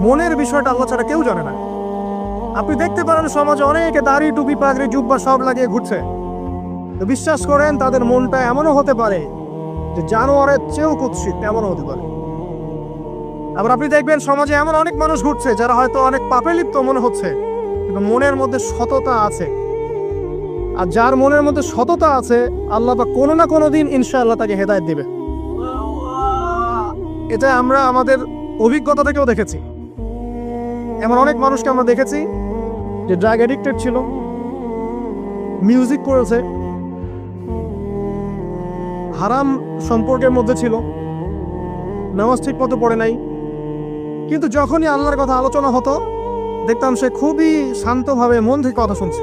মনের বিষয়টা আল্লাহ ছাড়া কেউ জানে না। আপনি দেখতে পারেন সমাজে অনেকে দাড়ি টুপি পাগড়ি জুব্বা সব লাগিয়ে ঘুরছে, তো বিশ্বাস করেন তাদের মনটা এমনও হতে পারে যে জানোয়ারের চেয়েও কুৎসিত, এমনও হতে পারে। আবার আপনি দেখবেন সমাজে এমন অনেক মানুষ ঘুরছে যারা হয়তো অনেক পাপে লিপ্ত মনে হচ্ছে, কিন্তু মনের মধ্যে সততা আছে। আর যার মনের মধ্যে সততা আছে, আল্লাহ বা কোনো না কোনো দিন ইনশাআল্লাহ তাকে হেদায়েত দিবে। এটা আমরা আমাদের অভিজ্ঞতা থেকেও দেখেছি। এমন অনেক মানুষকে আমরা দেখেছি যে ড্রাগ অ্যাডিক্টেড ছিল, মিউজিক করেছে, হারাম সম্পর্কের মধ্যে ছিল, নামাজ ঠিক মতো পড়ে নাই, কিন্তু যখনই আল্লাহর কথা আলোচনা হতো দেখতাম সে খুবই শান্তভাবে মন থেকে কথা শুনছে।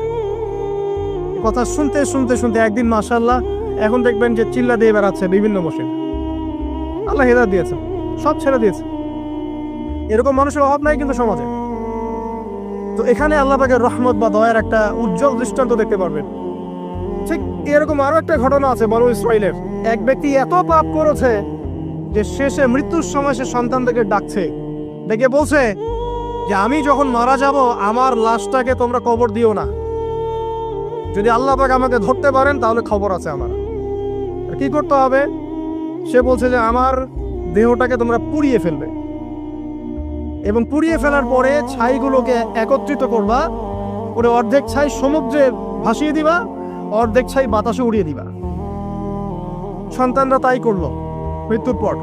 কথা শুনতে শুনতে শুনতে একদিন মাশাআল্লাহ এখন দেখবেন যে চিল্লা দিয়ে বেড়াচ্ছে বিভিন্ন বসে। আল্লাহ হেদায়েত দিয়েছে, সব ছেড়ে দিয়েছে। এরকম মানুষের অভাব নাই কিন্তু সমাজে। তো এখানে আল্লাহ পাকের রহমত বা দয়ার একটা উজ্জ্বল দৃষ্টান্ত দেখতে পারবেন। ঠিক এরকম আরো একটা ঘটনা আছে বনু ইসরাইলের। এক ব্যক্তি এত পাপ করেছে যে শেষে মৃত্যুর সময় সে সন্তানদেরকে ডাকছে, ডেকে বলছে যে আমি যখন মারা যাব আমার লাশটাকে তোমরা কবর দিও না, যদি আল্লাহ পাক আমাকে ধরতে পারেন তাহলে খবর আছে আমার। আর কি করতে হবে? সে বলছে যে আমার দেহটাকে তোমরা পুড়িয়ে ফেলবে, এবং পুড়িয়ে ফেলার পরে ছাইগুলোকে একত্রিত করবা, করে অর্ধেক ছাই সমুদ্রে ভাসিয়ে দিবা, অর্ধেক ছাই বাতাসে উড়িয়ে দিবা। সন্তানরা তাই করলো মৃত্যুর পর।